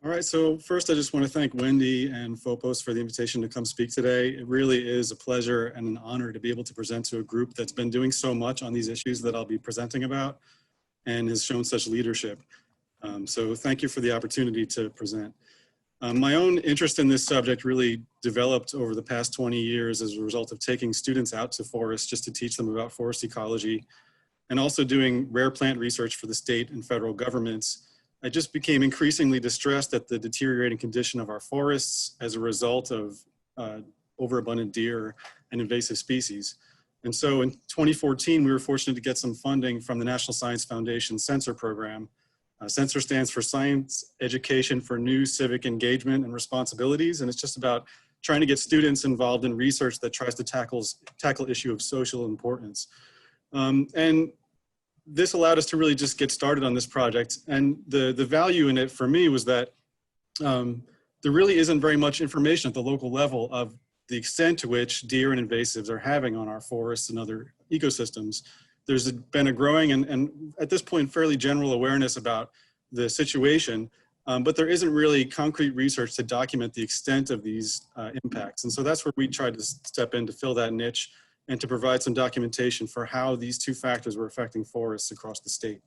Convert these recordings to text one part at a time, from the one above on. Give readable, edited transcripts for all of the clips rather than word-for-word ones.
All right, so first I just want to thank Wendy and FOPOS for the invitation to come speak today. It really is a pleasure and an honor to be able to present to a group that's been doing so much on these issues that I'll be presenting about and has shown such leadership. So thank you for the opportunity to present. My own interest in this subject really developed over the past 20 years as a result of taking students out to forests just to teach them about forest ecology and also doing rare plant research for the state and federal governments. I just became increasingly distressed at the deteriorating condition of our forests as a result of overabundant deer and invasive species. And so in 2014, we were fortunate to get some funding from the National Science Foundation Sensor program. Sensor stands for Science Education for New Civic Engagement and Responsibilities. And it's just about trying to get students involved in research that tries to tackle issue of social importance. And this allowed us to really just get started on this project. And the value in it for me was that there really isn't very much information at the local level of the extent to which deer and invasives are having on our forests and other ecosystems. There's been a growing and at this point fairly general awareness about the situation, but there isn't really concrete research to document the extent of these impacts. And so that's where we tried to step in to fill that niche and to provide some documentation for how these two factors were affecting forests across the state.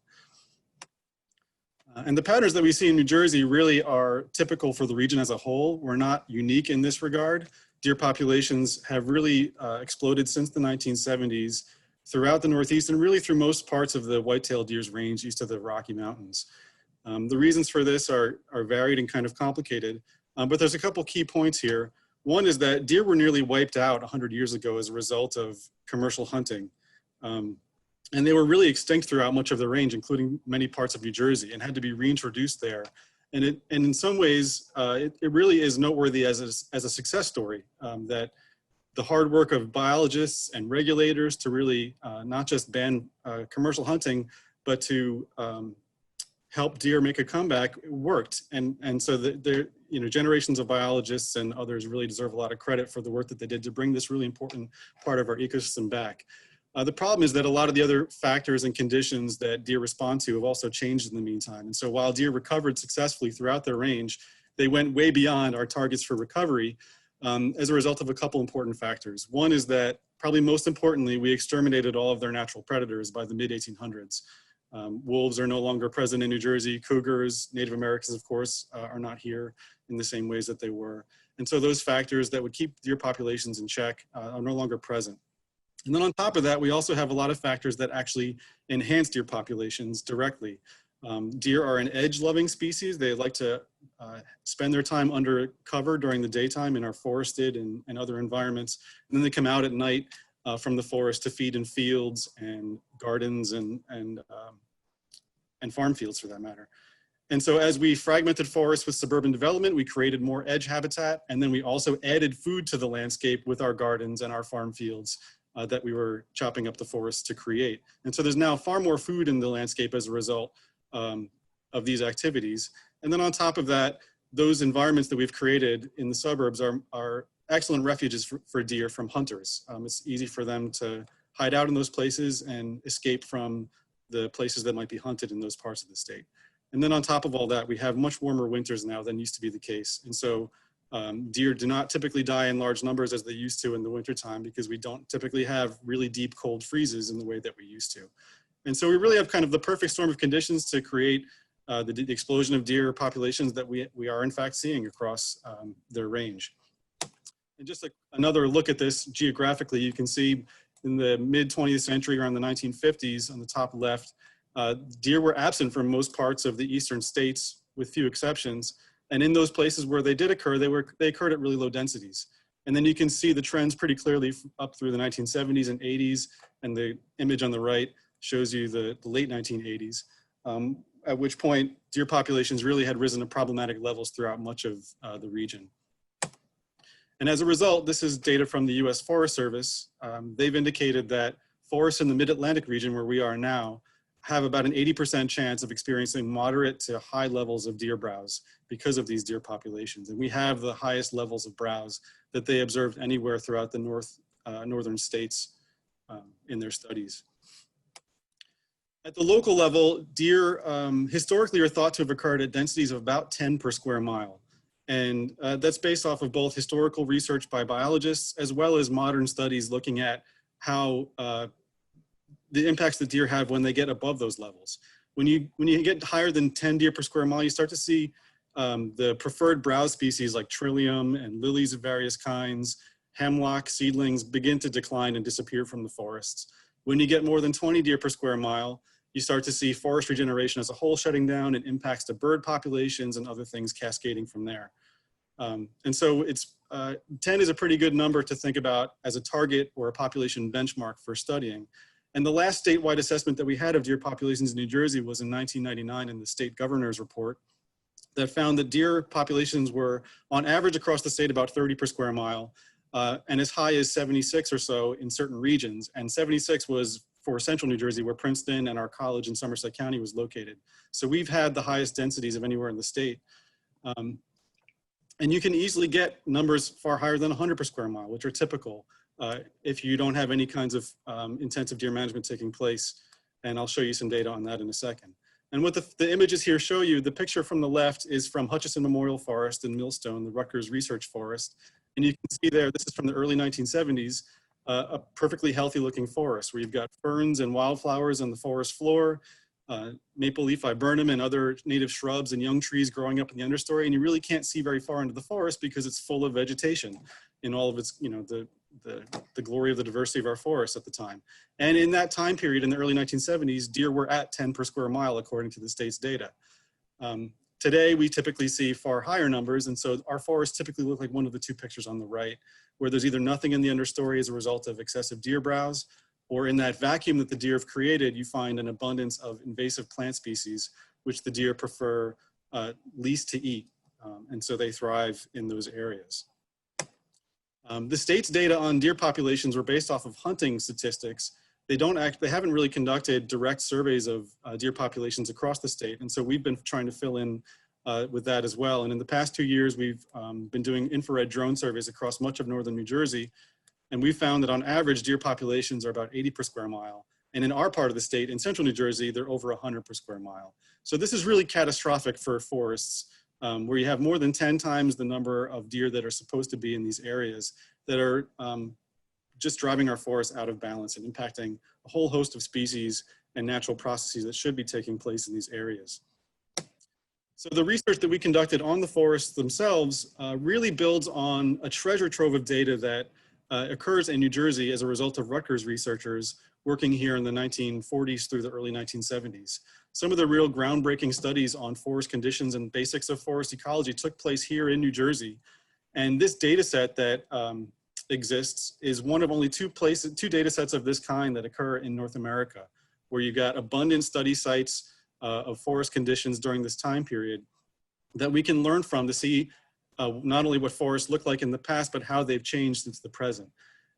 And the patterns that we see in New Jersey really are typical for the region as a whole. We're not unique in this regard. Deer populations have really exploded since the 1970s throughout the Northeast and really through most parts of the white-tailed deer's range east of the Rocky Mountains. The reasons for this are varied and kind of complicated, but there's a couple key points here. One is that deer were nearly wiped out 100 years ago as a result of commercial hunting. And they were really extinct throughout much of the range, including many parts of New Jersey, and had to be reintroduced there. And in some ways, it really is noteworthy as a success story, that the hard work of biologists and regulators to really not just ban commercial hunting, but to help deer make a comeback worked. And so there, generations of biologists and others really deserve a lot of credit for the work that they did to bring this really important part of our ecosystem back. The problem is that a lot of the other factors and conditions that deer respond to have also changed in the meantime. And so while deer recovered successfully throughout their range, they went way beyond our targets for recovery as a result of a couple important factors. One is that, probably most importantly, we exterminated all of their natural predators by the mid-1800s. Wolves are no longer present in New Jersey. Cougars, Native Americans, of course, are not here in the same ways that they were. And so those factors that would keep deer populations in check are no longer present. And then on top of that, we also have a lot of factors that actually enhance deer populations directly. Deer are an edge-loving species. They like to spend their time under cover during the daytime in our forested and other environments. And then they come out at night from the forest to feed in fields and gardens and farm fields for that matter. And so as we fragmented forests with suburban development, we created more edge habitat, and then we also added food to the landscape with our gardens and our farm fields that we were chopping up the forests to create. And so there's now far more food in the landscape as a result of these activities. And then on top of that, those environments that we've created in the suburbs are excellent refuges for deer from hunters. It's easy for them to hide out in those places and escape from the places that might be hunted in those parts of the state. And then on top of all that, we have much warmer winters now than used to be the case. And so deer do not typically die in large numbers as they used to in the wintertime because we don't typically have really deep cold freezes in the way that we used to. And so we really have kind of the perfect storm of conditions to create the explosion of deer populations that we are in fact seeing across their range. And just another look at this geographically, you can see in the mid 20th century, around the 1950s, on the top left, deer were absent from most parts of the eastern states with few exceptions. And in those places where they did occur, they occurred at really low densities. And then you can see the trends pretty clearly up through the 1970s and 80s. And the image on the right shows you the late 1980s, at which point deer populations really had risen to problematic levels throughout much of the region. And as a result, this is data from the US Forest Service. They've indicated that forests in the mid-Atlantic region where we are now have about an 80% chance of experiencing moderate to high levels of deer browse because of these deer populations. And we have the highest levels of browse that they observed anywhere throughout the northern states in their studies. At the local level, deer historically are thought to have occurred at densities of about 10 per square mile. And that's based off of both historical research by biologists as well as modern studies looking at how the impacts that deer have when they get above those levels. When you get higher than 10 deer per square mile, you start to see the preferred browse species like trillium and lilies of various kinds, hemlock seedlings begin to decline and disappear from the forests. When you get more than 20 deer per square mile, you start to see forest regeneration as a whole shutting down and impacts to bird populations and other things cascading from there. And so it's 10 is a pretty good number to think about as a target or a population benchmark for studying. And the last statewide assessment that we had of deer populations in New Jersey was in 1999 in the state governor's report that found that deer populations were on average across the state about 30 per square mile and as high as 76 or so in certain regions. And 76 was for central New Jersey where Princeton and our college in Somerset County was located. So we've had the highest densities of anywhere in the state. And you can easily get numbers far higher than 100 per square mile, which are typical if you don't have any kinds of intensive deer management taking place. And I'll show you some data on that in a second. And what the images here show you, the picture from the left is from Hutchison Memorial Forest in Millstone, the Rutgers Research Forest. And you can see there, this is from the early 1970s, a perfectly healthy looking forest where you've got ferns and wildflowers on the forest floor, maple leaf viburnum and other native shrubs and young trees growing up in the understory. And you really can't see very far into the forest because it's full of vegetation in all of its, you know, the glory of the diversity of our forests at the time. And in that time period, in the early 1970s, deer were at 10 per square mile, according to the state's data. Today, we typically see far higher numbers. And so our forests typically look like one of the two pictures on the right, where there's either nothing in the understory as a result of excessive deer browse, or in that vacuum that the deer have created, you find an abundance of invasive plant species, which the deer prefer least to eat. And so they thrive in those areas. The state's data on deer populations were based off of hunting statistics. They haven't really conducted direct surveys of deer populations across the state. And so we've been trying to fill in with that as well. And in the past 2 years, we've been doing infrared drone surveys across much of northern New Jersey. And we found that on average, deer populations are about 80 per square mile. And in our part of the state, in central New Jersey, they're over 100 per square mile. So this is really catastrophic for forests, where you have more than 10 times the number of deer that are supposed to be in these areas that are just driving our forests out of balance and impacting a whole host of species and natural processes that should be taking place in these areas. So the research that we conducted on the forests themselves really builds on a treasure trove of data that occurs in New Jersey as a result of Rutgers researchers working here in the 1940s through the early 1970s. Some of the real groundbreaking studies on forest conditions and basics of forest ecology took place here in New Jersey. And this data set that exists is one of only two data sets of this kind that occur in North America, where you got abundant study sites of forest conditions during this time period that we can learn from to see not only what forests look like in the past, but how they've changed since the present.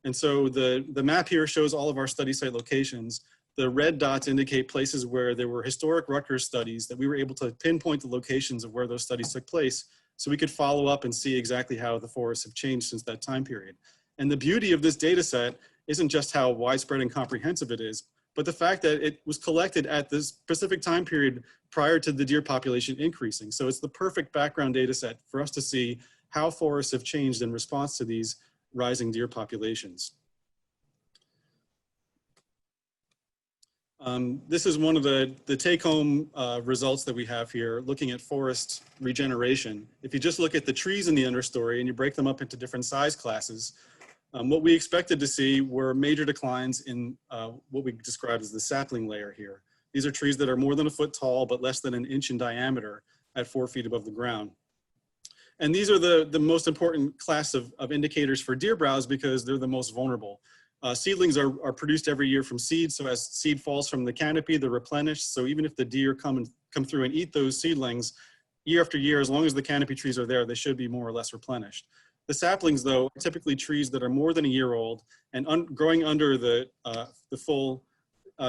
And so the map here shows all of our study site locations. The red dots indicate places where there were historic Rutgers studies that we were able to pinpoint the locations of where those studies took place so we could follow up and see exactly how the forests have changed since that time period. And the beauty of this data set isn't just how widespread and comprehensive it is, but the fact that it was collected at this specific time period prior to the deer population increasing. So it's the perfect background data set for us to see how forests have changed in response to these rising deer populations. This is one of the take-home results that we have here, looking at forest regeneration. If you just look at the trees in the understory and you break them up into different size classes, what we expected to see were major declines in what we described as the sapling layer here. These are trees that are more than a foot tall, but less than an inch in diameter at 4 feet above the ground. And these are the most important class of indicators for deer browse because they're the most vulnerable. Seedlings are produced every year from seed, so as seed falls from the canopy, they're replenished. So even if the deer come through and eat those seedlings, year after year, as long as the canopy trees are there, they should be more or less replenished. The saplings, though, are typically trees that are more than a year old and growing under the full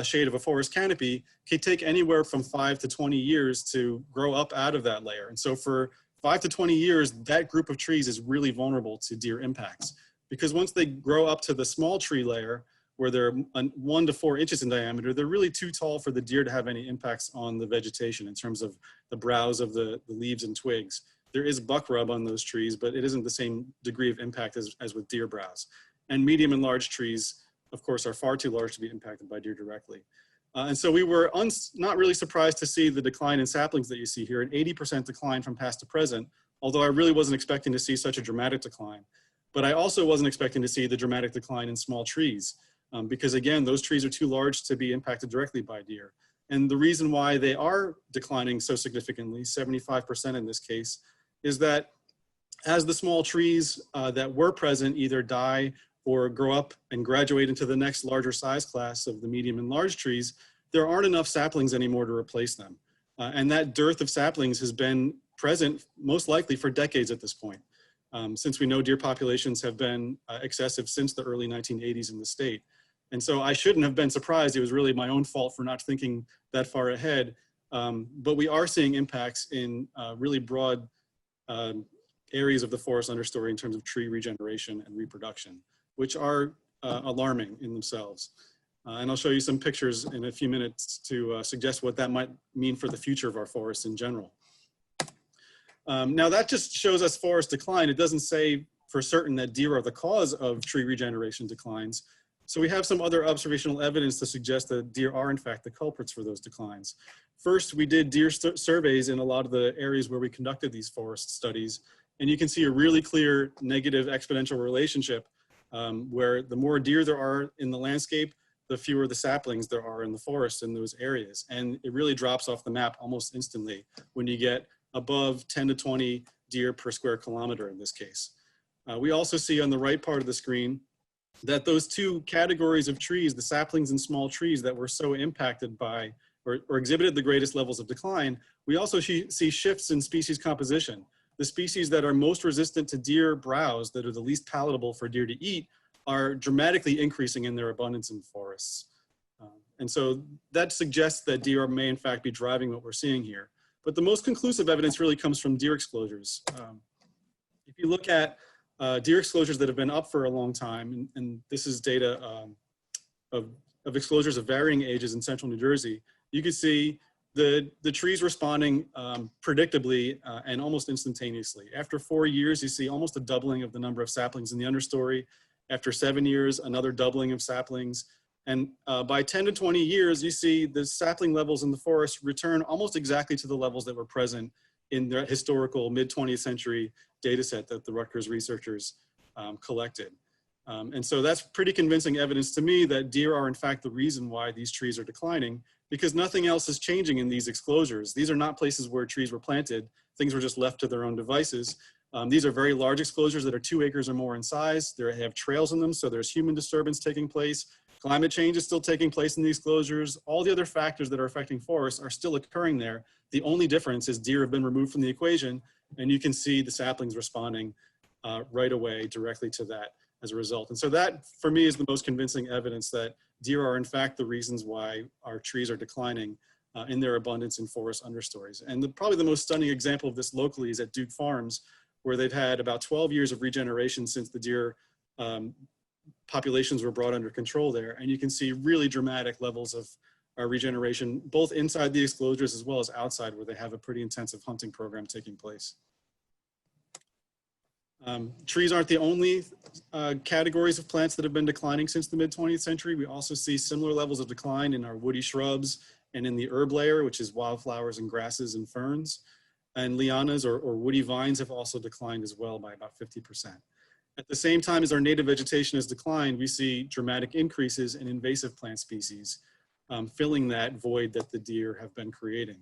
shade of a forest canopy can take anywhere from 5 to 20 years to grow up out of that layer. And so for 5 to 20 years, that group of trees is really vulnerable to deer impacts. Because once they grow up to the small tree layer, where they're 1 to 4 inches in diameter, they're really too tall for the deer to have any impacts on the vegetation in terms of the browse of the leaves and twigs. There is buckrub on those trees, but it isn't the same degree of impact as with deer browse. And medium and large trees, of course, are far too large to be impacted by deer directly. And so we were not really surprised to see the decline in saplings that you see here, an 80% decline from past to present, although I really wasn't expecting to see such a dramatic decline. But I also wasn't expecting to see the dramatic decline in small trees, because again, those trees are too large to be impacted directly by deer. And the reason why they are declining so significantly, 75% in this case, is that as the small trees that were present either die or grow up and graduate into the next larger size class of the medium and large trees, there aren't enough saplings anymore to replace them. And that dearth of saplings has been present most likely for decades at this point, since we know deer populations have been excessive since the early 1980s in the state. And so I shouldn't have been surprised. It was really my own fault for not thinking that far ahead. But we are seeing impacts in really broad areas of the forest understory in terms of tree regeneration and reproduction, which are alarming in themselves. And I'll show you some pictures in a few minutes to suggest what that might mean for the future of our forests in general. Now that just shows us forest decline. It doesn't say for certain that deer are the cause of tree regeneration declines. So we have some other observational evidence to suggest that deer are in fact the culprits for those declines. First, we did deer surveys in a lot of the areas where we conducted these forest studies. And you can see a really clear negative exponential relationship where the more deer there are in the landscape, the fewer the saplings there are in the forest in those areas. And it really drops off the map almost instantly when you get above 10 to 20 deer per square kilometer in this case. We also see on the right part of the screen that those two categories of trees, the saplings and small trees that were so impacted by or exhibited the greatest levels of decline, we also see shifts in species composition. The species that are most resistant to deer browse, that are the least palatable for deer to eat, are dramatically increasing in their abundance in forests. And so that suggests that deer may in fact be driving what we're seeing here. But the most conclusive evidence really comes from deer exclosures. If you look at deer exclosures that have been up for a long time, and this is data of exclosures of varying ages in central New Jersey, you can see the trees responding predictably and almost instantaneously. After 4 years, you see almost a doubling of the number of saplings in the understory. After 7 years, another doubling of saplings. And by 10 to 20 years, you see the sapling levels in the forest return almost exactly to the levels that were present in the historical mid-20th century data set that the Rutgers researchers collected. And so that's pretty convincing evidence to me that deer are in fact the reason why these trees are declining, because nothing else is changing in these exclosures. These are not places where trees were planted. Things were just left to their own devices. These are very large exclosures that are 2 acres or more in size. They have trails in them, so there's human disturbance taking place. Climate change is still taking place in these exclosures. All the other factors that are affecting forests are still occurring there. The only difference is deer have been removed from the equation, and you can see the saplings responding right away directly to that as a result. And so that, for me, is the most convincing evidence that deer are in fact the reasons why our trees are declining in their abundance in forest understories. And probably the most stunning example of this locally is at Duke Farms, where they've had about 12 years of regeneration since the deer populations were brought under control there. And you can see really dramatic levels of regeneration, both inside the exclosures as well as outside, where they have a pretty intensive hunting program taking place. Trees aren't the only categories of plants that have been declining since the mid-20th century. We also see similar levels of decline in our woody shrubs and in the herb layer, which is wildflowers and grasses and ferns. And lianas or woody vines have also declined as well by about 50%. At the same time as our native vegetation has declined, we see dramatic increases in invasive plant species, filling that void that the deer have been creating.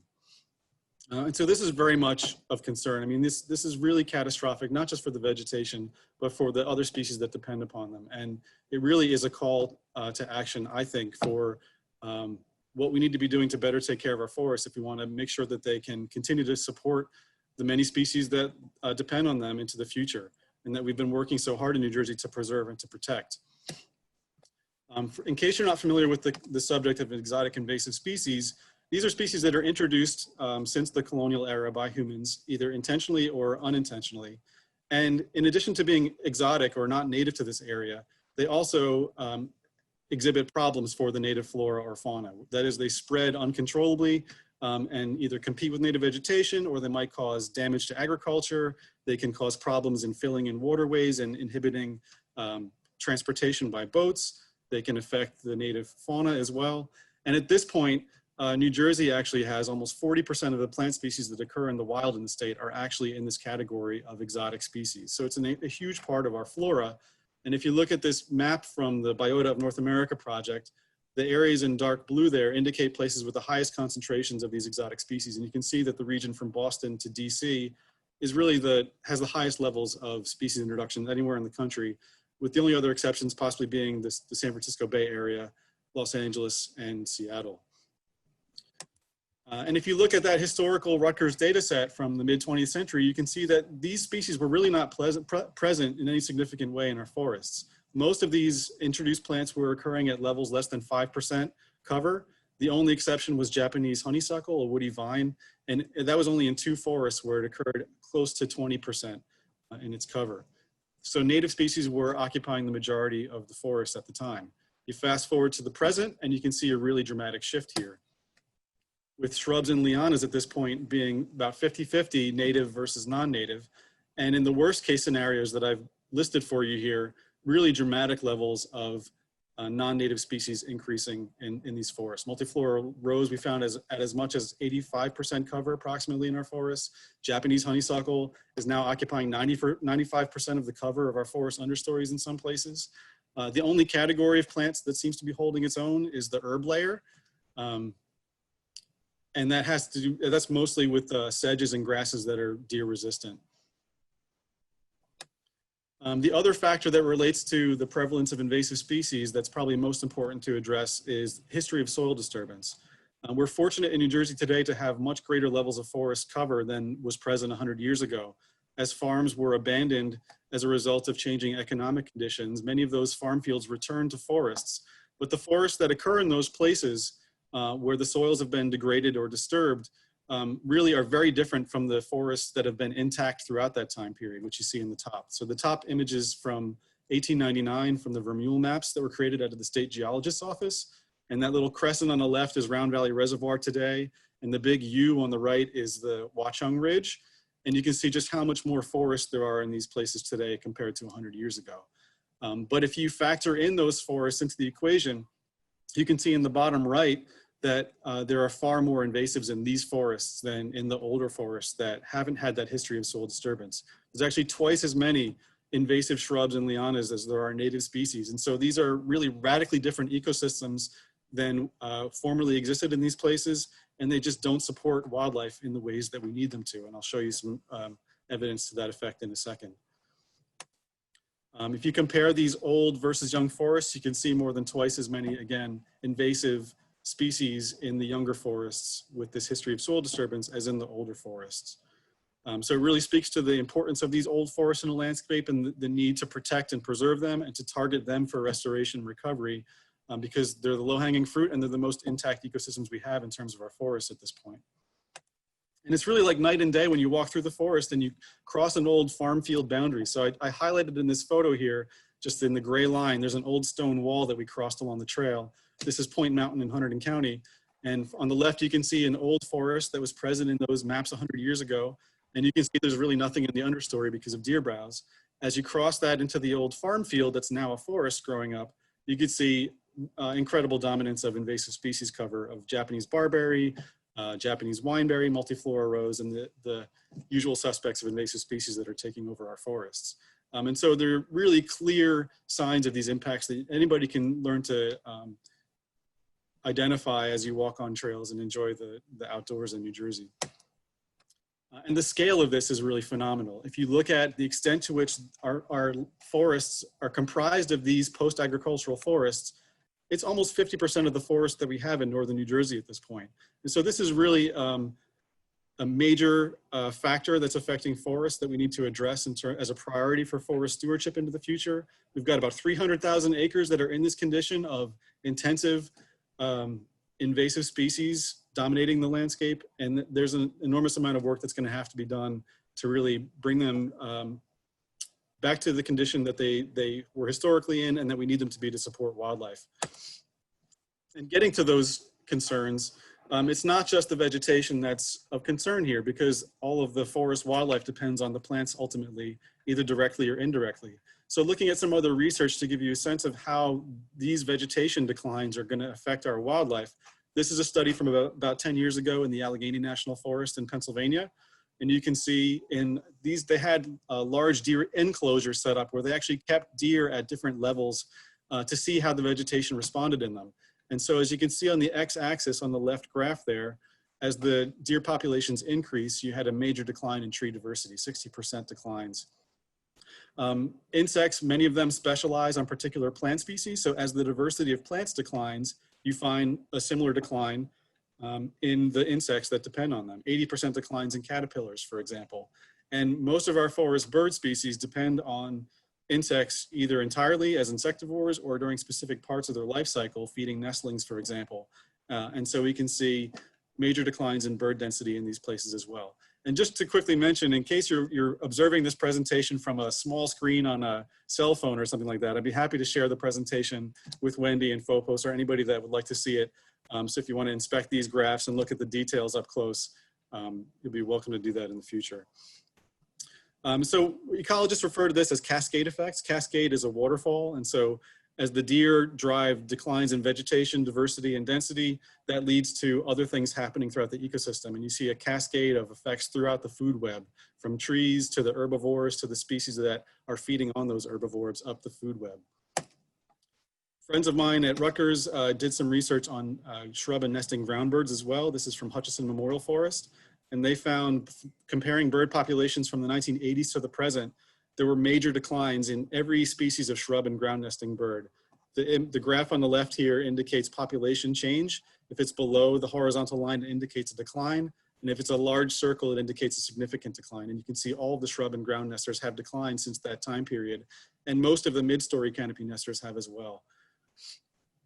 And so this is very much of concern. I mean, this is really catastrophic, not just for the vegetation, but for the other species that depend upon them. And it really is a call to action, I think, for what we need to be doing to better take care of our forests if we want to make sure that they can continue to support the many species that depend on them into the future, and that we've been working so hard in New Jersey to preserve and to protect. In case you're not familiar with the subject of exotic invasive species, these are species that are introduced since the colonial era by humans, either intentionally or unintentionally. And in addition to being exotic or not native to this area, they also exhibit problems for the native flora or fauna. That is, they spread uncontrollably and either compete with native vegetation, or they might cause damage to agriculture. They can cause problems in filling in waterways and inhibiting transportation by boats. They can affect the native fauna as well. And at this point, New Jersey actually has almost 40% of the plant species that occur in the wild in the state are actually in this category of exotic species. So it's a huge part of our flora. And if you look at this map from the Biota of North America project, the areas in dark blue there indicate places with the highest concentrations of these exotic species. And you can see that the region from Boston to DC is really has the highest levels of species introduction anywhere in the country, with the only other exceptions possibly being the San Francisco Bay Area, Los Angeles, and Seattle. And if you look at that historical Rutgers data set from the mid-20th century, you can see that these species were really not present in any significant way in our forests. Most of these introduced plants were occurring at levels less than 5% cover. The only exception was Japanese honeysuckle, a woody vine, and that was only in 2 forests where it occurred close to 20% in its cover. So native species were occupying the majority of the forest at the time. You fast forward to the present, and you can see a really dramatic shift here, with shrubs and lianas at this point being about 50-50 native versus non-native. And in the worst case scenarios that I've listed for you here, really dramatic levels of non-native species increasing in these forests. Multiflora rose we found at as much as 85% cover approximately in our forests. Japanese honeysuckle is now occupying 95% of the cover of our forest understories in some places. The only category of plants that seems to be holding its own is the herb layer. And that has to do, that's mostly with sedges and grasses that are deer resistant. The other factor that relates to the prevalence of invasive species that's probably most important to address is history of soil disturbance. We're fortunate in New Jersey today to have much greater levels of forest cover than was present 100 years ago. As farms were abandoned as a result of changing economic conditions, many of those farm fields returned to forests. But the forests that occur in those places where the soils have been degraded or disturbed really are very different from the forests that have been intact throughout that time period, which you see in the top. So the top images from 1899 from the Vermeule maps that were created out of the State Geologist's Office. And that little crescent on the left is Round Valley Reservoir today. And the big U on the right is the Watchung Ridge. And you can see just how much more forest there are in these places today compared to 100 years ago. But if you factor in those forests into the equation, you can see in the bottom right that there are far more invasives in these forests than in the older forests that haven't had that history of soil disturbance. There's actually twice as many invasive shrubs and lianas as there are native species. And so these are really radically different ecosystems than formerly existed in these places, and they just don't support wildlife in the ways that we need them to. And I'll show you some evidence to that effect in a second. If you compare these old versus young forests, you can see more than twice as many, again, invasive species in the younger forests with this history of soil disturbance as in the older forests. So it really speaks to the importance of these old forests in the landscape and the need to protect and preserve them and to target them for restoration and recovery because they're the low-hanging fruit and they're the most intact ecosystems we have in terms of our forests at this point. And it's really like night and day when you walk through the forest and you cross an old farm field boundary. So I highlighted in this photo here, just in the gray line, there's an old stone wall that we crossed along the trail. This is Point Mountain in Hunterdon County. And on the left, you can see an old forest that was present in those maps 100 years ago. And you can see there's really nothing in the understory because of deer browse. As you cross that into the old farm field that's now a forest growing up, you can see incredible dominance of invasive species cover of Japanese barberry, Japanese wineberry, multiflora rose, and the usual suspects of invasive species that are taking over our forests. And so there are really clear signs of these impacts that anybody can learn to identify as you walk on trails and enjoy the outdoors in New Jersey. And the scale of this is really phenomenal. If you look at the extent to which our forests are comprised of these post-agricultural forests, it's almost 50% of the forest that we have in northern New Jersey at this point. And so this is really a major factor that's affecting forests that we need to address as a priority for forest stewardship into the future. We've got about 300,000 acres that are in this condition of intensive invasive species dominating the landscape. And there's an enormous amount of work that's going to have to be done to really bring them back to the condition that they were historically in and that we need them to be to support wildlife. And getting to those concerns, it's not just the vegetation that's of concern here, because all of the forest wildlife depends on the plants ultimately, either directly or indirectly. So looking at some other research to give you a sense of how these vegetation declines are going to affect our wildlife. This is a study from about 10 years ago in the Allegheny National Forest in Pennsylvania. And you can see in these, they had a large deer enclosure set up where they actually kept deer at different levels to see how the vegetation responded in them. And so as you can see on the x-axis on the left graph there, as the deer populations increase, you had a major decline in tree diversity, 60% declines. Insects, many of them specialize on particular plant species. So as the diversity of plants declines, you find a similar decline in the insects that depend on them. 80% declines in caterpillars, for example. And most of our forest bird species depend on insects either entirely as insectivores or during specific parts of their life cycle, feeding nestlings, for example. And so we can see major declines in bird density in these places as well. And just to quickly mention, in case you're observing this presentation from a small screen on a cell phone or something like that, I'd be happy to share the presentation with Wendy and FOPOS or anybody that would like to see it. So if you want to inspect these graphs and look at the details up close, you'll be welcome to do that in the future. So ecologists refer to this as cascade effects. Cascade is a waterfall, and so as the deer drive declines in vegetation, diversity, and density, that leads to other things happening throughout the ecosystem. And you see a cascade of effects throughout the food web, from trees to the herbivores to the species that are feeding on those herbivores up the food web. Friends of mine at Rutgers did some research on shrub and nesting ground birds as well. This is from Hutchison Memorial Forest. And they found, comparing bird populations from the 1980s to the present, there were major declines in every species of shrub and ground nesting bird. The graph on the left here indicates population change. If it's below the horizontal line, it indicates a decline. And if it's a large circle, it indicates a significant decline. And you can see all of the shrub and ground nesters have declined since that time period. And most of the mid-story canopy nesters have as well.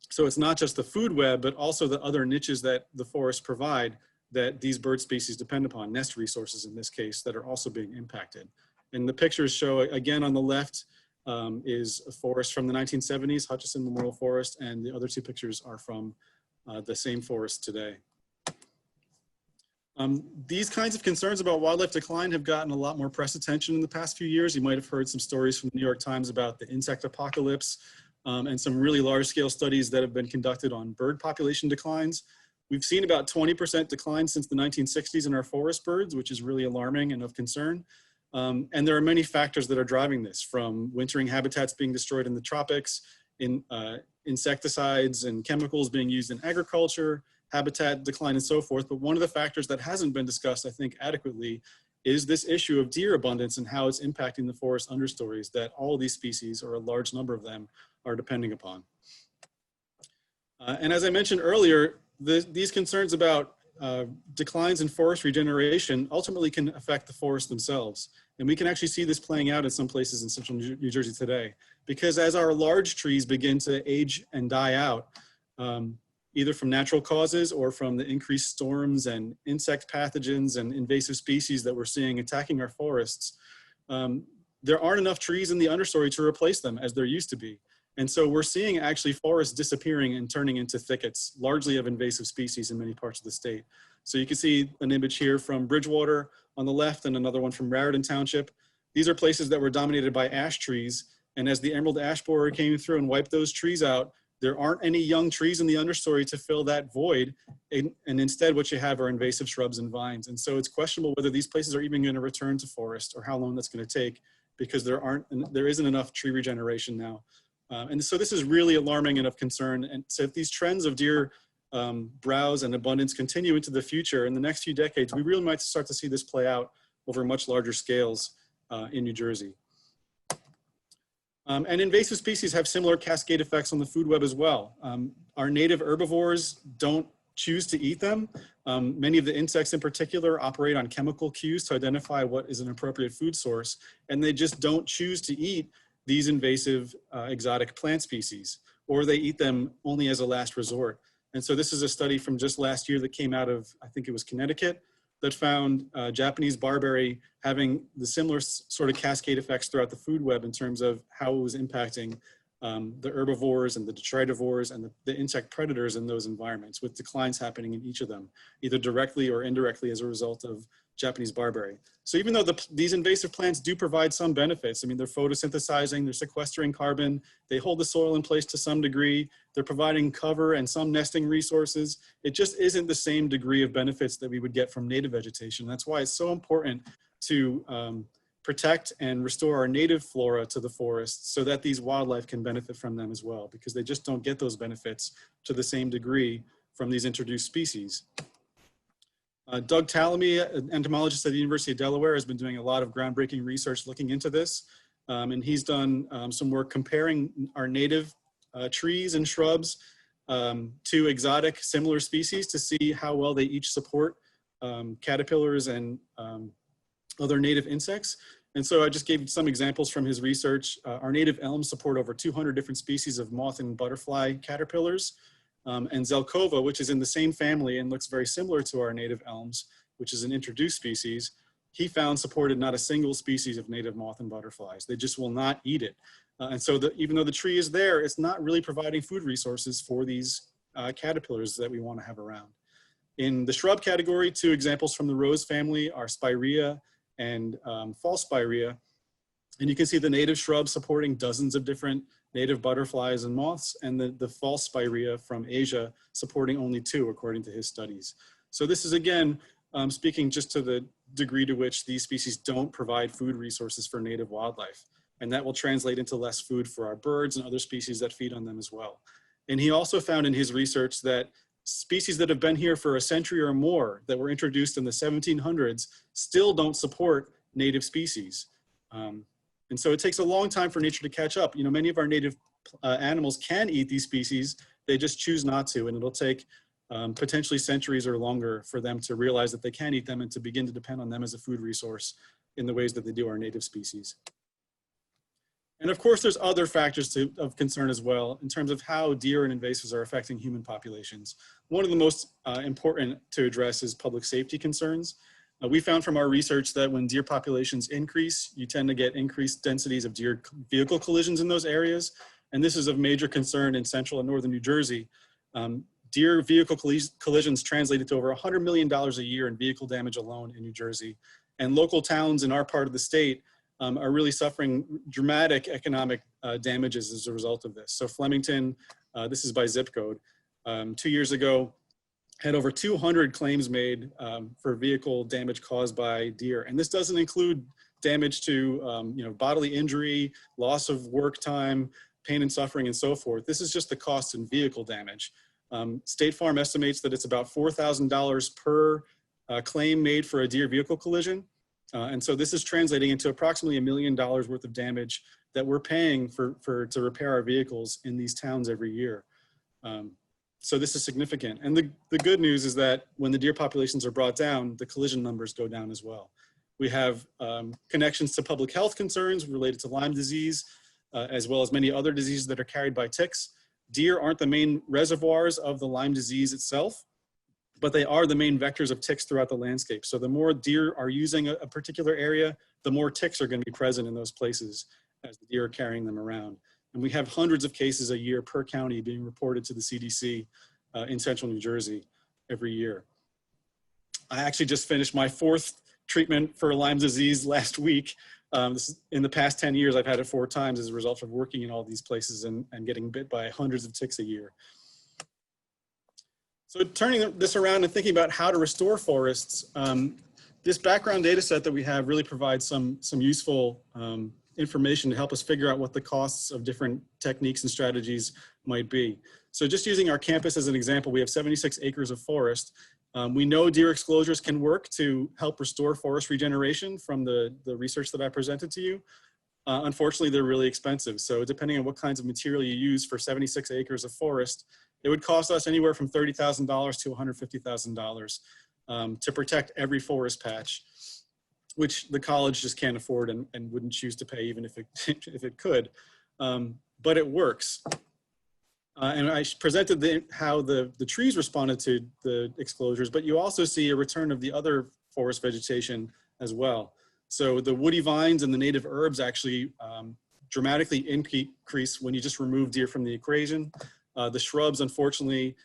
So it's not just the food web, but also the other niches that the forests provide that these bird species depend upon, nest resources in this case, that are also being impacted. And the pictures show, again, on the left is a forest from the 1970s, Hutchison Memorial Forest, and the other two pictures are from the same forest today. These kinds of concerns about wildlife decline have gotten a lot more press attention in the past few years. You might have heard some stories from the New York Times about the insect apocalypse and some really large-scale studies that have been conducted on bird population declines. We've seen about 20% decline since the 1960s in our forest birds, which is really alarming and of concern. And there are many factors that are driving this, from wintering habitats being destroyed in the tropics, insecticides and chemicals being used in agriculture, habitat decline and so forth. But one of the factors that hasn't been discussed, I think, adequately is this issue of deer abundance and how it's impacting the forest understories that all of these species, or a large number of them, are depending upon. And as I mentioned earlier, these concerns about declines in forest regeneration ultimately can affect the forests themselves. And we can actually see this playing out in some places in central New Jersey today. Because as our large trees begin to age and die out, either from natural causes or from the increased storms and insect pathogens and invasive species that we're seeing attacking our forests, there aren't enough trees in the understory to replace them as there used to be. And so we're seeing actually forests disappearing and turning into thickets, largely of invasive species in many parts of the state. So you can see an image here from Bridgewater on the left and another one from Raritan Township. These are places that were dominated by ash trees. And as the emerald ash borer came through and wiped those trees out, there aren't any young trees in the understory to fill that void. And instead what you have are invasive shrubs and vines. And so it's questionable whether these places are even going to return to forest or how long that's going to take, because there isn't enough tree regeneration now. And so this is really alarming and of concern. And so if these trends of deer browse and abundance continue into the future, in the next few decades, we really might start to see this play out over much larger scales in New Jersey. And invasive species have similar cascade effects on the food web as well. Our native herbivores don't choose to eat them. Many of the insects in particular operate on chemical cues to identify what is an appropriate food source, and they just don't choose to eat these invasive exotic plant species, or they eat them only as a last resort. And so this is a study from just last year that came out of, I think it was Connecticut, that found Japanese barberry having the similar sort of cascade effects throughout the food web in terms of how it was impacting the herbivores and the detritivores and the insect predators in those environments, with declines happening in each of them, either directly or indirectly as a result of Japanese barberry. So even though these invasive plants do provide some benefits, I mean, they're photosynthesizing, they're sequestering carbon, they hold the soil in place to some degree, they're providing cover and some nesting resources, it just isn't the same degree of benefits that we would get from native vegetation. That's why it's so important to protect and restore our native flora to the forests so that these wildlife can benefit from them as well, because they just don't get those benefits to the same degree from these introduced species. Doug Tallamy, an entomologist at the University of Delaware, has been doing a lot of groundbreaking research looking into this. And he's done some work comparing our native trees and shrubs to exotic similar species to see how well they each support caterpillars and other native insects. And so I just gave some examples from his research. Our native elms support over 200 different species of moth and butterfly caterpillars. And Zelkova, which is in the same family and looks very similar to our native elms, which is an introduced species, he found supported not a single species of native moth and butterflies. They just will not eat it. And so even though the tree is there, it's not really providing food resources for these caterpillars that we want to have around. In the shrub category, two examples from the rose family are spirea and false spirea. And you can see the native shrub supporting dozens of different native butterflies and moths, and the false spirea from Asia supporting only 2, according to his studies. So this is, again, speaking just to the degree to which these species don't provide food resources for native wildlife. And that will translate into less food for our birds and other species that feed on them as well. And he also found in his research that species that have been here for a century or more that were introduced in the 1700s still don't support native species. And so it takes a long time for nature to catch up. You know, many of our native animals can eat these species, they just choose not to, and it'll take potentially centuries or longer for them to realize that they can eat them and to begin to depend on them as a food resource in the ways that they do our native species. And of course, there's other factors of concern as well in terms of how deer and invasives are affecting human populations. One of the most important to address is public safety concerns. We found from our research that when deer populations increase, you tend to get increased densities of deer vehicle collisions in those areas. And this is of major concern in central and northern New Jersey. Deer vehicle collisions translated to over $100 million a year in vehicle damage alone in New Jersey. And local towns in our part of the state are really suffering dramatic economic damages as a result of this. So Flemington, this is by zip code, 2 years ago, had over 200 claims made for vehicle damage caused by deer. And this doesn't include damage to bodily injury, loss of work time, pain and suffering, and so forth. This is just the cost in vehicle damage. State Farm estimates that it's about $4,000 per claim made for a deer vehicle collision. And so this is translating into approximately $1 million worth of damage that we're paying to repair our vehicles in these towns every year. So this is significant. And the good news is that when the deer populations are brought down, the collision numbers go down as well. We have connections to public health concerns related to Lyme disease, as well as many other diseases that are carried by ticks. Deer aren't the main reservoirs of the Lyme disease itself, but they are the main vectors of ticks throughout the landscape. So the more deer are using a particular area, the more ticks are going to be present in those places as the deer are carrying them around. And we have hundreds of cases a year per county being reported to the CDC in central New Jersey every year. I actually just finished my 4th treatment for Lyme disease last week. In the past 10 years, I've had it 4 times as a result of working in all these places and getting bit by hundreds of ticks a year. So turning this around and thinking about how to restore forests, this background data set that we have really provides some useful information to help us figure out what the costs of different techniques and strategies might be. So just using our campus as an example, we have 76 acres of forest. We know deer exclosures can work to help restore forest regeneration from the research that I presented to you. Unfortunately, they're really expensive. So depending on what kinds of material you use for 76 acres of forest, it would cost us anywhere from $30,000 to $150,000 to protect every forest patch, which the college just can't afford and wouldn't choose to pay even if it could. But it works. And I presented how the trees responded to the exclosures, but you also see a return of the other forest vegetation as well. So the woody vines and the native herbs actually dramatically increase when you just remove deer from the equation. The shrubs, unfortunately,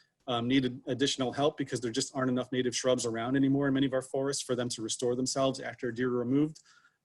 needed additional help because there just aren't enough native shrubs around anymore in many of our forests for them to restore themselves after deer are removed.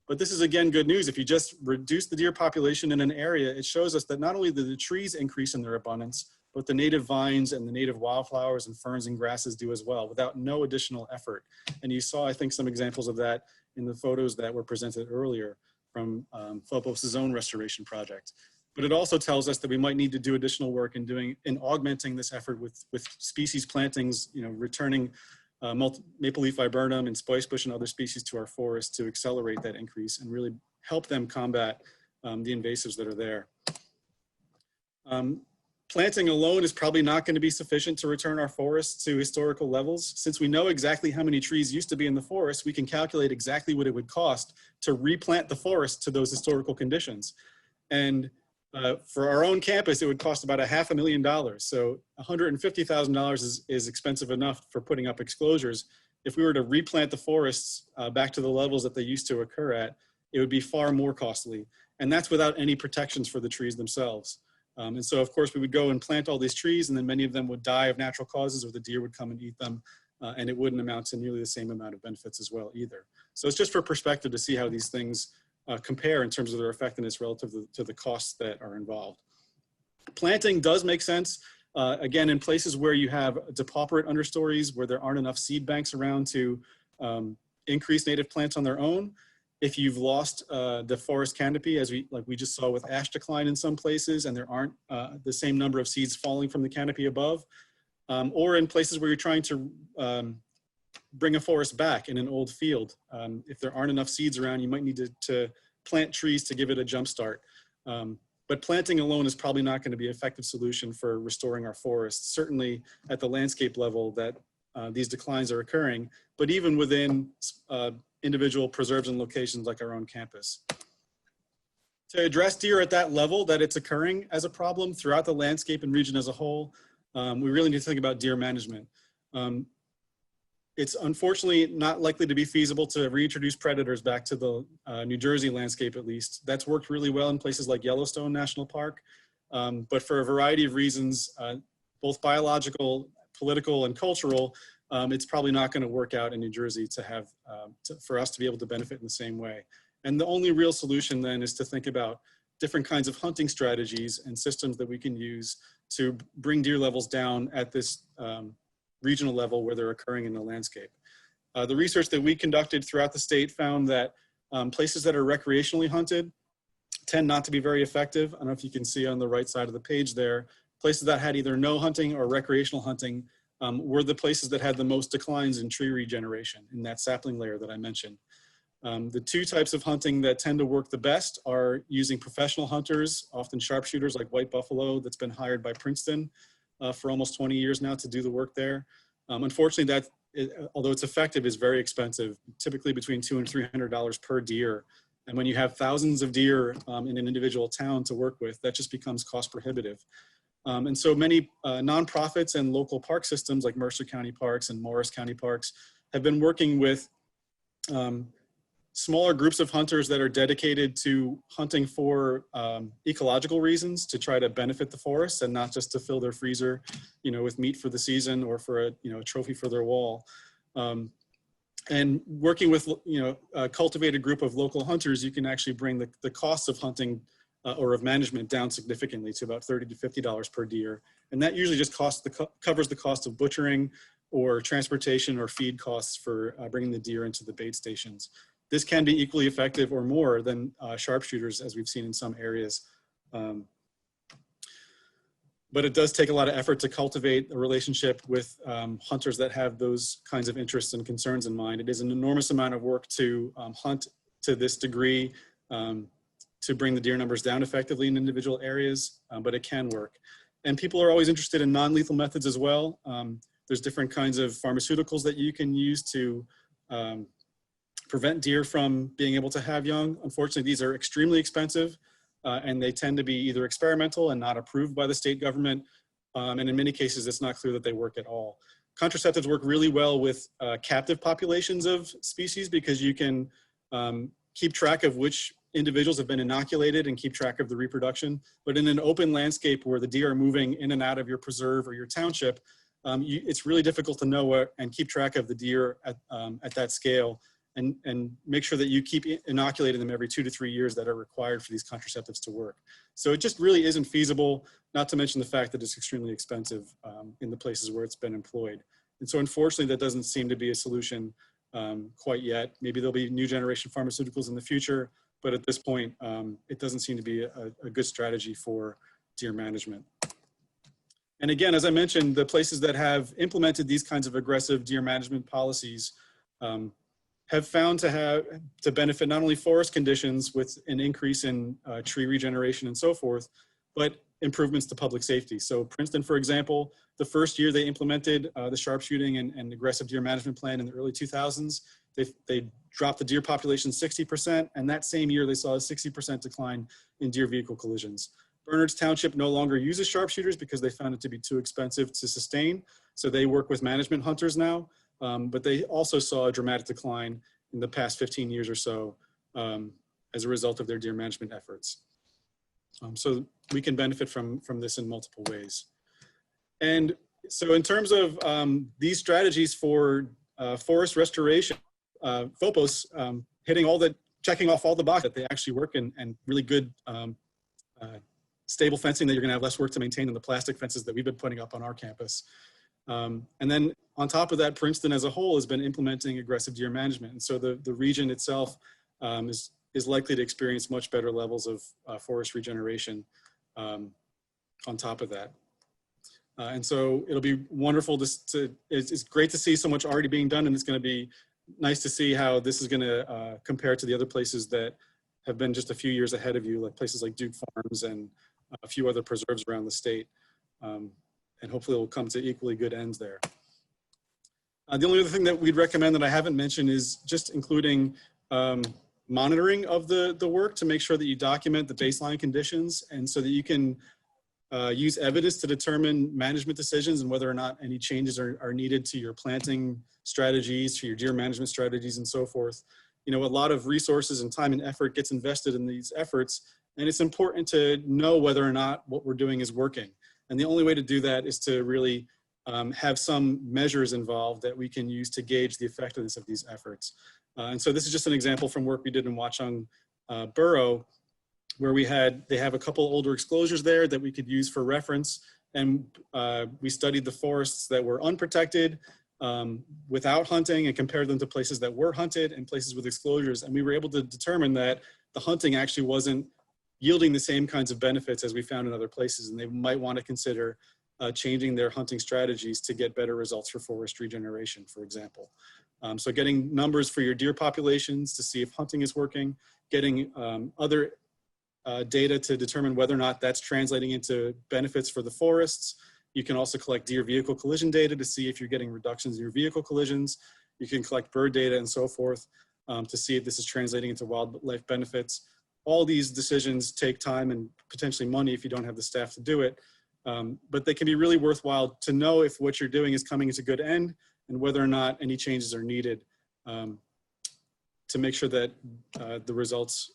But this is, again, good news. If you just reduce the deer population in an area, it shows us that not only do the trees increase in their abundance, but the native vines and the native wildflowers and ferns and grasses do as well, without no additional effort. And you saw, I think, some examples of that in the photos that were presented earlier from FOPOS' own restoration project. But it also tells us that we might need to do additional work in augmenting this effort with species plantings, returning maple leaf viburnum and spicebush and other species to our forests to accelerate that increase and really help them combat the invasives that are there. Planting alone is probably not going to be sufficient to return our forests to historical levels. Since we know exactly how many trees used to be in the forest, we can calculate exactly what it would cost to replant the forest to those historical conditions. And for our own campus, it would cost about $500,000. So $150,000 is expensive enough for putting up exclosures. If we were to replant the forests back to the levels that they used to occur at, it would be far more costly. And that's without any protections for the trees themselves. And so, of course, we would go and plant all these trees, and then many of them would die of natural causes, or the deer would come and eat them, and it wouldn't amount to nearly the same amount of benefits as well either. So it's just for perspective to see how these things compare in terms of their effectiveness relative to the costs that are involved. Planting does make sense, again, in places where you have depauperate understories, where there aren't enough seed banks around to increase native plants on their own. If you've lost the forest canopy, like we just saw with ash decline in some places, and there aren't the same number of seeds falling from the canopy above, or in places where you're trying to bring a forest back in an old field. If there aren't enough seeds around, you might need to plant trees to give it a jump start. But planting alone is probably not going to be an effective solution for restoring our forests, certainly at the landscape level that these declines are occurring, but even within individual preserves and locations like our own campus. To address deer at that level that it's occurring as a problem throughout the landscape and region as a whole, we really need to think about deer management. It's unfortunately not likely to be feasible to reintroduce predators back to the New Jersey landscape, at least. That's worked really well in places like Yellowstone National Park, but for a variety of reasons, both biological, political, and cultural, it's probably not going to work out in New Jersey to have, for us to be able to benefit in the same way. And the only real solution then is to think about different kinds of hunting strategies and systems that we can use to bring deer levels down at this regional level where they're occurring in the landscape. The research that we conducted throughout the state found that places that are recreationally hunted tend not to be very effective. I don't know if you can see on the right side of the page there, places that had either no hunting or recreational hunting were the places that had the most declines in tree regeneration in that sapling layer that I mentioned. The two types of hunting that tend to work the best are using professional hunters, often sharpshooters like white buffalo that's been hired by Princeton for almost 20 years now to do the work there. Unfortunately, although it's effective, is very expensive, typically between $200 and $300 per deer. And when you have thousands of deer in an individual town to work with, that just becomes cost prohibitive. And so many nonprofits and local park systems like Mercer County Parks and Morris County Parks have been working with smaller groups of hunters that are dedicated to hunting for ecological reasons, to try to benefit the forests and not just to fill their freezer, with meat for the season or for a trophy for their wall. And working with a cultivated group of local hunters, you can actually bring the cost of hunting or of management down significantly to about $30 to $50 per deer. And that usually just covers the cost of butchering or transportation or feed costs for bringing the deer into the bait stations. This can be equally effective or more than sharpshooters, as we've seen in some areas. But it does take a lot of effort to cultivate a relationship with hunters that have those kinds of interests and concerns in mind. It is an enormous amount of work to hunt to this degree to bring the deer numbers down effectively in individual areas, but it can work. And people are always interested in non-lethal methods as well. There's different kinds of pharmaceuticals that you can use to prevent deer from being able to have young. Unfortunately, these are extremely expensive and they tend to be either experimental and not approved by the state government. And in many cases, it's not clear that they work at all. Contraceptives work really well with captive populations of species because you can keep track of which individuals have been inoculated and keep track of the reproduction. But in an open landscape where the deer are moving in and out of your preserve or your township, it's really difficult to know and keep track of the deer at that scale and make sure that you keep inoculating them every 2 to 3 years that are required for these contraceptives to work. So it just really isn't feasible, not to mention the fact that it's extremely expensive in the places where it's been employed. And so unfortunately, that doesn't seem to be a solution quite yet. Maybe there'll be new generation pharmaceuticals in the future, but at this point, it doesn't seem to be a good strategy for deer management. And again, as I mentioned, the places that have implemented these kinds of aggressive deer management policies have found to benefit not only forest conditions with an increase in tree regeneration and so forth, but improvements to public safety. So Princeton, for example, the first year they implemented the sharpshooting and aggressive deer management plan in the early 2000s, they dropped the deer population 60%, and that same year they saw a 60% decline in deer vehicle collisions. Bernards Township no longer uses sharpshooters because they found it to be too expensive to sustain, so they work with management hunters now, but they also saw a dramatic decline in the past 15 years or so as a result of their deer management efforts. So we can benefit from this in multiple ways. And so in terms of these strategies for forest restoration, FOPOS checking off all the boxes that they actually work and really good stable fencing that you're gonna have less work to maintain than the plastic fences that we've been putting up on our campus. And then on top of that, Princeton as a whole has been implementing aggressive deer management. And so the region itself is likely to experience much better levels of forest regeneration on top of that. And so it'll be wonderful it's great to see so much already being done, and it's gonna be nice to see how this is gonna compare to the other places that have been just a few years ahead of you, like places like Duke Farms and a few other preserves around the state. And hopefully it will come to equally good ends there. The only other thing that we'd recommend that I haven't mentioned is just including monitoring of the work to make sure that you document the baseline conditions, and so that you can use evidence to determine management decisions and whether or not any changes are needed to your planting strategies, to your deer management strategies, and so forth. You know, a lot of resources and time and effort gets invested in these efforts, and it's important to know whether or not what we're doing is working. And the only way to do that is to really have some measures involved that we can use to gauge the effectiveness of these efforts. And so this is just an example from work we did in Watchung Borough, where they have a couple older exclosures there that we could use for reference. And we studied the forests that were unprotected without hunting and compared them to places that were hunted and places with exclosures. And we were able to determine that the hunting actually wasn't yielding the same kinds of benefits as we found in other places. And they might want to consider changing their hunting strategies to get better results for forest regeneration, for example. So getting numbers for your deer populations to see if hunting is working, getting other data to determine whether or not that's translating into benefits for the forests. You can also collect deer vehicle collision data to see if you're getting reductions in your vehicle collisions. You can collect bird data and so forth to see if this is translating into wildlife benefits. All these decisions take time and potentially money if you don't have the staff to do it, but they can be really worthwhile to know if what you're doing is coming to good end and whether or not any changes are needed to make sure that the results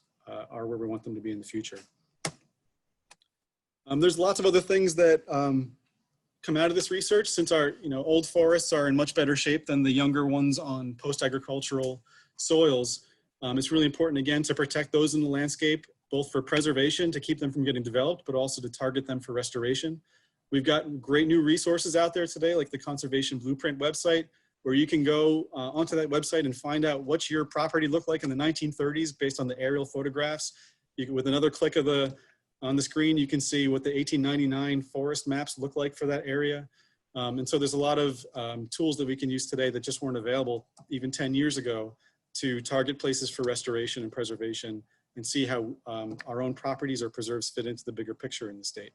are where we want them to be in the future. There's lots of other things that come out of this research. Since our old forests are in much better shape than the younger ones on post-agricultural soils, it's really important, again, to protect those in the landscape, both for preservation, to keep them from getting developed, but also to target them for restoration. We've got great new resources out there today, like the Conservation Blueprint website, where you can go onto that website and find out what your property looked like in the 1930s based on the aerial photographs. You can, with another click of on the screen, you can see what the 1899 forest maps look like for that area. And so there's a lot of tools that we can use today that just weren't available even 10 years ago to target places for restoration and preservation and see how our own properties or preserves fit into the bigger picture in the state.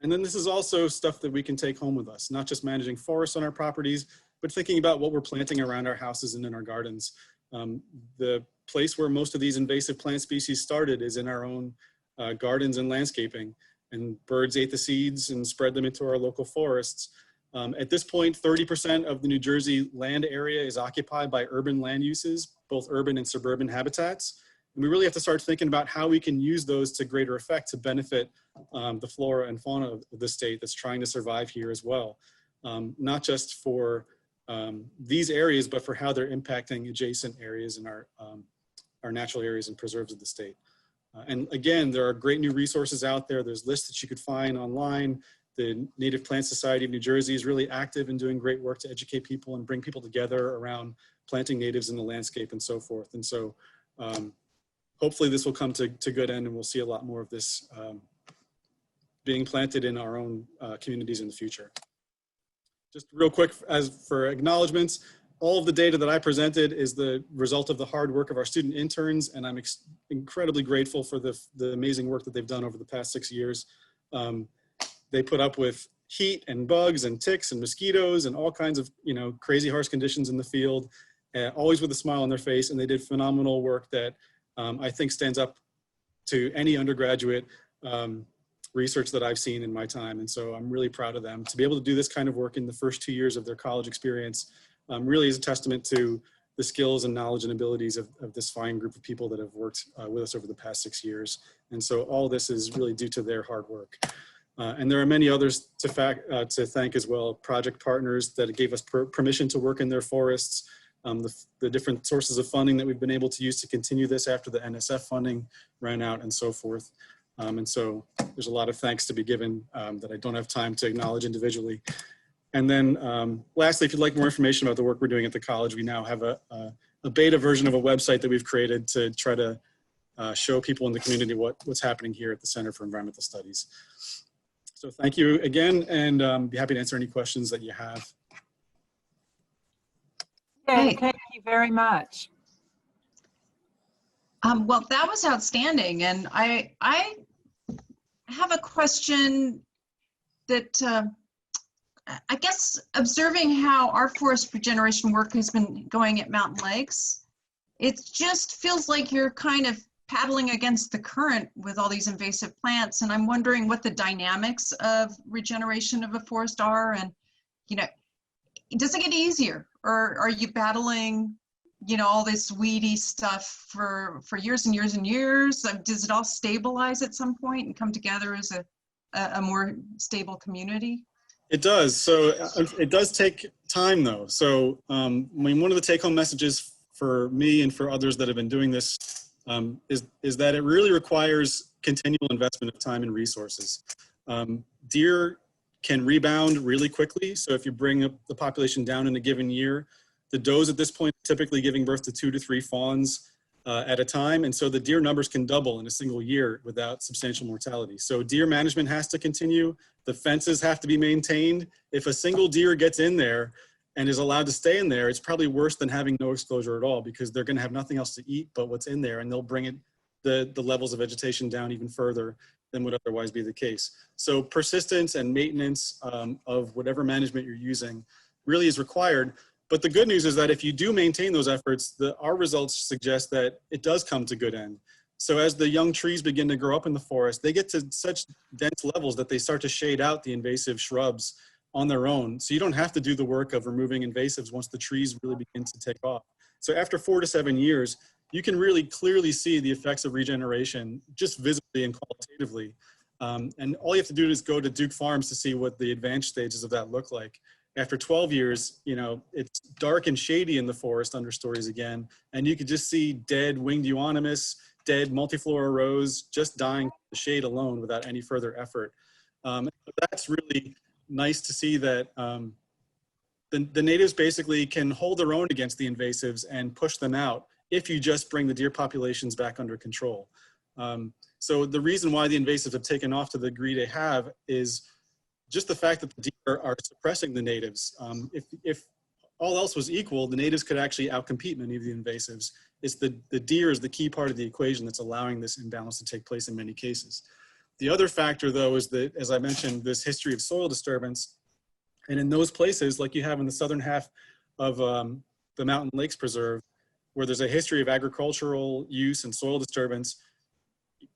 And then this is also stuff that we can take home with us, not just managing forests on our properties, but thinking about what we're planting around our houses and in our gardens. The place where most of these invasive plant species started is in our own gardens and landscaping, and birds ate the seeds and spread them into our local forests. At this point, 30% of the New Jersey land area is occupied by urban land uses, both urban and suburban habitats. And we really have to start thinking about how we can use those to greater effect to benefit the flora and fauna of the state that's trying to survive here as well. Not just for these areas, but for how they're impacting adjacent areas in our natural areas and preserves of the state. And again, there are great new resources out there. There's lists that you could find online. The Native Plant Society of New Jersey is really active in doing great work to educate people and bring people together around planting natives in the landscape and so forth. And so hopefully this will come to good end, and we'll see a lot more of this being planted in our own communities in the future. Just real quick, as for acknowledgements, all of the data that I presented is the result of the hard work of our student interns, and I'm incredibly grateful for the amazing work that they've done over the past 6 years. They put up with heat and bugs and ticks and mosquitoes and all kinds of, crazy harsh conditions in the field, always with a smile on their face, and they did phenomenal work that I think stands up to any undergraduate research that I've seen in my time. And so I'm really proud of them. To be able to do this kind of work in the first 2 years of their college experience really is a testament to the skills and knowledge and abilities of this fine group of people that have worked with us over the past 6 years. And so all this is really due to their hard work. And there are many others to thank as well. Project partners that gave us permission to work in their forests, the different sources of funding that we've been able to use to continue this after the NSF funding ran out and so forth. And so there's a lot of thanks to be given that I don't have time to acknowledge individually. And then lastly, if you'd like more information about the work we're doing at the college, we now have a beta version of a website that we've created to try to show people in the community what's happening here at the Center for Environmental Studies. So thank you again, and be happy to answer any questions that you have. Okay, thank you very much. Well, that was outstanding, and I have a question that I guess observing how our forest regeneration work has been going at Mountain Lakes, it just feels like you're kind of paddling against the current with all these invasive plants, and I'm wondering what the dynamics of regeneration of a forest are, and does it get easier, or are you battling all this weedy stuff for years and years and years? Does it all stabilize at some point and come together as a more stable community? It does. So it does take time though. So one of the take-home messages for me and for others that have been doing this is that it really requires continual investment of time and resources. Deer can rebound really quickly. So if you bring up the population down in a given year, the does at this point are typically giving birth to 2 to 3 fawns at a time. And so the deer numbers can double in a single year without substantial mortality. So deer management has to continue. The fences have to be maintained. If a single deer gets in there and is allowed to stay in there, it's probably worse than having no exposure at all, because they're gonna have nothing else to eat but what's in there, and they'll bring the levels of vegetation down even further than would otherwise be the case. So persistence and maintenance of whatever management you're using really is required. But the good news is that if you do maintain those efforts, our results suggest that it does come to good end. So as the young trees begin to grow up in the forest, they get to such dense levels that they start to shade out the invasive shrubs on their own. So you don't have to do the work of removing invasives once the trees really begin to take off. So after 4 to 7 years, you can really clearly see the effects of regeneration just visibly and qualitatively. And all you have to do is go to Duke Farms to see what the advanced stages of that look like. After 12 years, it's dark and shady in the forest understories again, and you could just see dead winged euonymus, dead multiflora rose, just dying in the shade alone without any further effort. That's really nice to see that the natives basically can hold their own against the invasives and push them out if you just bring the deer populations back under control. So the reason why the invasives have taken off to the degree they have is just the fact that the deer are suppressing the natives. If all else was equal, the natives could actually outcompete many of the invasives. It's the deer is the key part of the equation that's allowing this imbalance to take place in many cases. The other factor though is that, as I mentioned, this history of soil disturbance. And in those places, like you have in the southern half of the Mountain Lakes Preserve, where there's a history of agricultural use and soil disturbance,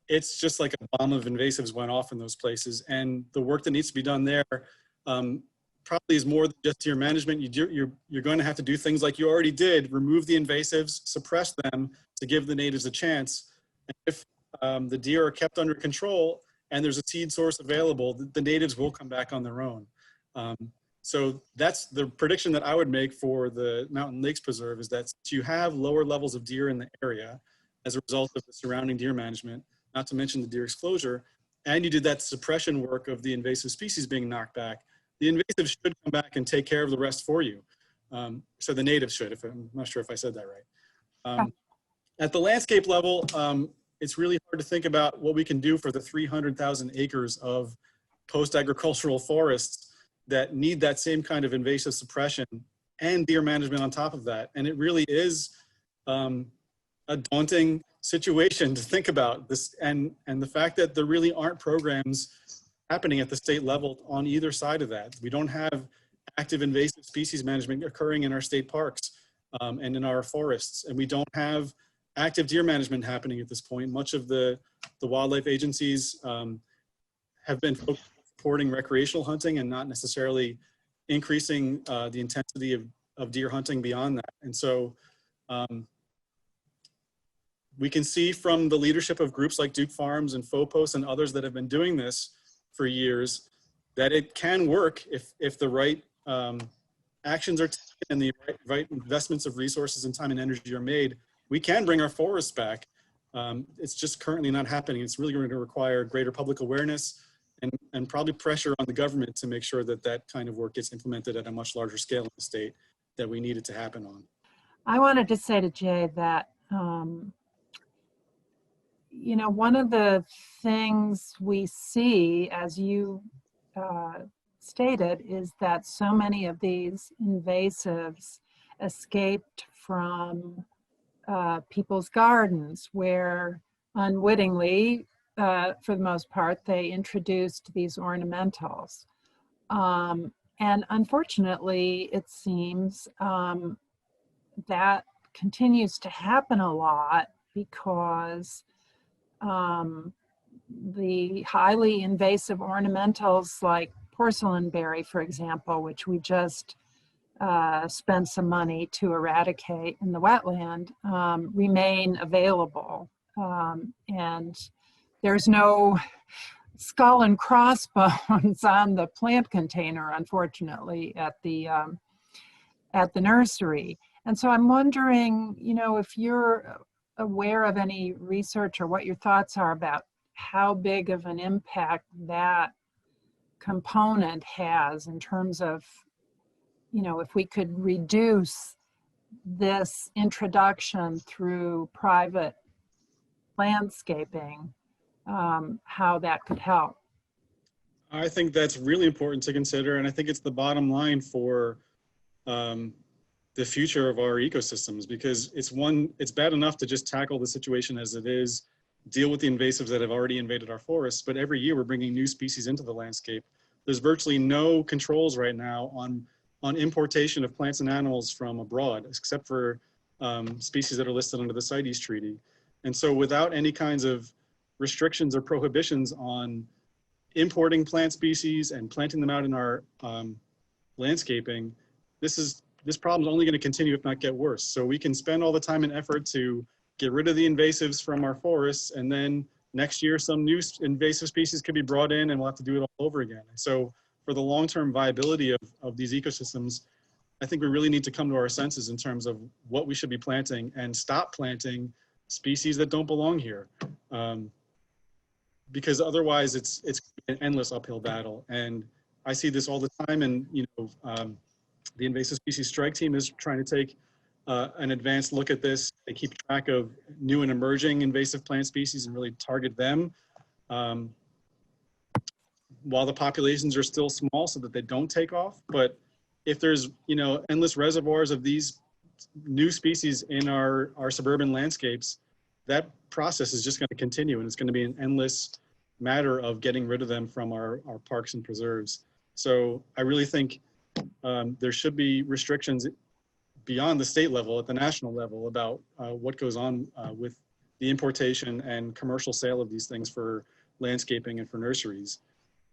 it's just like a bomb of invasives went off in those places. And the work that needs to be done there probably is more than just deer management. You're going to have to do things like you already did, remove the invasives, suppress them to give the natives a chance. And if the deer are kept under control and there's a seed source available, the natives will come back on their own. So that's the prediction that I would make for the Mountain Lakes Preserve, is that you have lower levels of deer in the area as a result of the surrounding deer management, not to mention the deer exposure, and you did that suppression work of the invasive species being knocked back, the invasives should come back and take care of the rest for you. So the natives should, I'm not sure if I said that right. At the landscape level, it's really hard to think about what we can do for the 300,000 acres of post-agricultural forests that need that same kind of invasive suppression and deer management on top of that. And it really is a daunting situation to think about this, and the fact that there really aren't programs happening at the state level on either side of that. We don't have active invasive species management occurring in our state parks and in our forests, and we don't have active deer management happening at this point. Much of the wildlife agencies have been supporting recreational hunting and not necessarily increasing the intensity of deer hunting beyond that. And so we can see from the leadership of groups like Duke Farms and FOPOS and others that have been doing this for years that it can work if the right actions are taken and the right investments of resources and time and energy are made. We can bring our forests back. It's just currently not happening. It's really going to require greater public awareness and probably pressure on the government to make sure that that kind of work gets implemented at a much larger scale in the state that we need it to happen on. I wanted to say to Jay that, you know, one of the things we see, as you stated, is that so many of these invasives escaped from people's gardens, where unwittingly, for the most part, they introduced these ornamentals. And unfortunately, it seems that continues to happen a lot because the highly invasive ornamentals like porcelainberry, for example, which we just spent some money to eradicate in the wetland, remain available. And there's no skull and crossbones on the plant container, unfortunately, at the nursery. And so I'm wondering, you know, if you're aware of any research or what your thoughts are about how big of an impact that component has in terms of, you know, if we could reduce this introduction through private landscaping, how that could help. I think that's really important to consider, and I think it's the bottom line for the future of our ecosystems, because it's bad enough to just tackle the situation as it is, deal with the invasives that have already invaded our forests, but every year we're bringing new species into the landscape. There's virtually no controls right now on importation of plants and animals from abroad, except for species that are listed under the CITES Treaty. And so without any kinds of restrictions or prohibitions on importing plant species and planting them out in our landscaping, this problem is only going to continue, if not get worse. So we can spend all the time and effort to get rid of the invasives from our forests, and then next year some new invasive species could be brought in and we'll have to do it all over again. So for the long-term viability of these ecosystems, I think we really need to come to our senses in terms of what we should be planting and stop planting species that don't belong here. Because otherwise it's an endless uphill battle. And I see this all the time, and you know, the invasive species strike team is trying to take an advanced look at this. They keep track of new and emerging invasive plant species and really target them while the populations are still small so that they don't take off. But if there's, you know, endless reservoirs of these new species in our suburban landscapes, that process is just going to continue, and it's going to be an endless matter of getting rid of them from our parks and preserves. So I really think there should be restrictions beyond the state level, at the national level, about what goes on with the importation and commercial sale of these things for landscaping and for nurseries.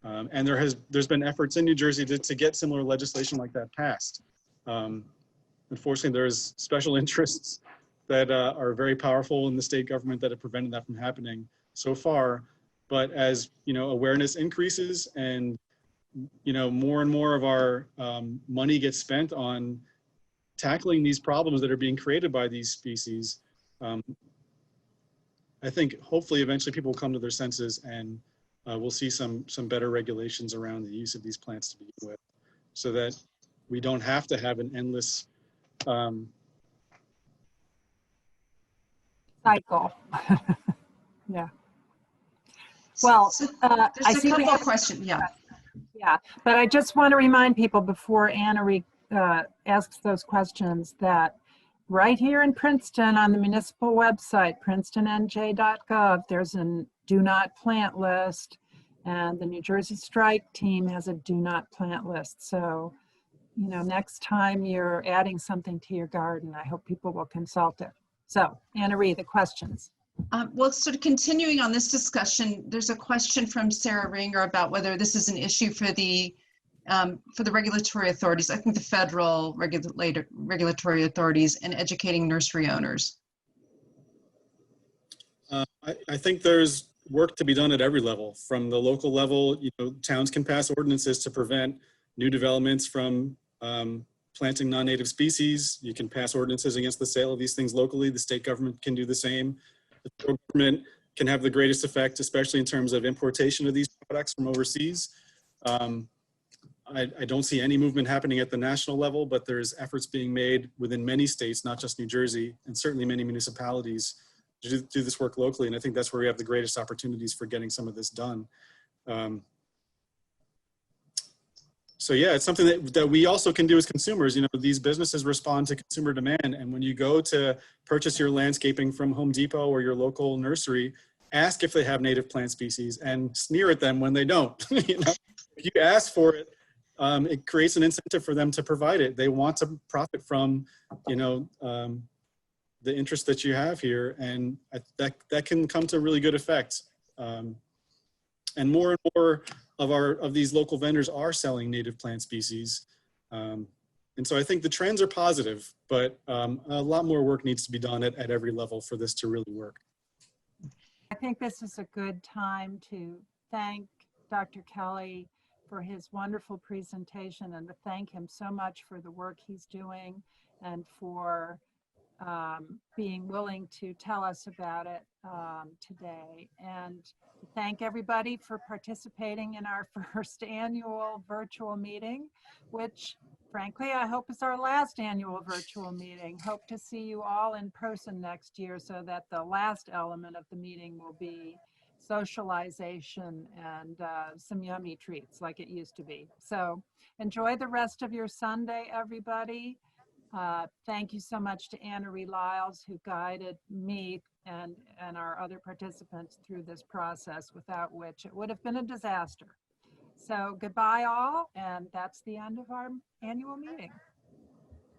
And there's been efforts in New Jersey to get similar legislation like that passed. Unfortunately, there's special interests that are very powerful in the state government that have prevented that from happening so far. But as awareness increases and more and more of our money gets spent on tackling these problems that are being created by these species, I think hopefully eventually people will come to their senses and we'll see some better regulations around the use of these plants to begin with, so that we don't have to have an endless cycle. Yeah. Well, I There's see a we couple of have questions. Yeah. Yeah, but I just want to remind people before Anna asks those questions that right here in Princeton on the municipal website, princetonnj.gov, there's a do not plant list, and the New Jersey Strike team has a do not plant list. So, next time you're adding something to your garden, I hope people will consult it. So, Anna, the questions. Well, sort of continuing on this discussion, there's a question from Sarah Ringer about whether this is an issue for the regulatory authorities, I think the federal regulatory authorities, and educating nursery owners. I think there's work to be done at every level. From the local level, towns can pass ordinances to prevent new developments from planting non-native species. You can pass ordinances against the sale of these things locally. The state government can do the same. The federal government can have the greatest effect, especially in terms of importation of these products from overseas. I don't see any movement happening at the national level, but there's efforts being made within many states, not just New Jersey, and certainly many municipalities to do this work locally. And I think that's where we have the greatest opportunities for getting some of this done. So yeah, it's something that we also can do as consumers. These businesses respond to consumer demand. And when you go to purchase your landscaping from Home Depot or your local nursery, ask if they have native plant species and sneer at them when they don't. If you ask for it, it creates an incentive for them to provide it. They want to profit from, the interest that you have here. And that can come to really good effect. And more of these local vendors are selling native plant species. And so I think the trends are positive, but a lot more work needs to be done at every level for this to really work. I think this is a good time to thank Dr. Kelly for his wonderful presentation and to thank him so much for the work he's doing and for being willing to tell us about it today. And thank everybody for participating in our first annual virtual meeting, which frankly, I hope is our last annual virtual meeting. Hope to see you all in person next year so that the last element of the meeting will be socialization and some yummy treats like it used to be. So enjoy the rest of your Sunday, everybody. Thank you so much to Anna Lyles, who guided me and our other participants through this process, without which it would have been a disaster. So goodbye all, and that's the end of our annual meeting.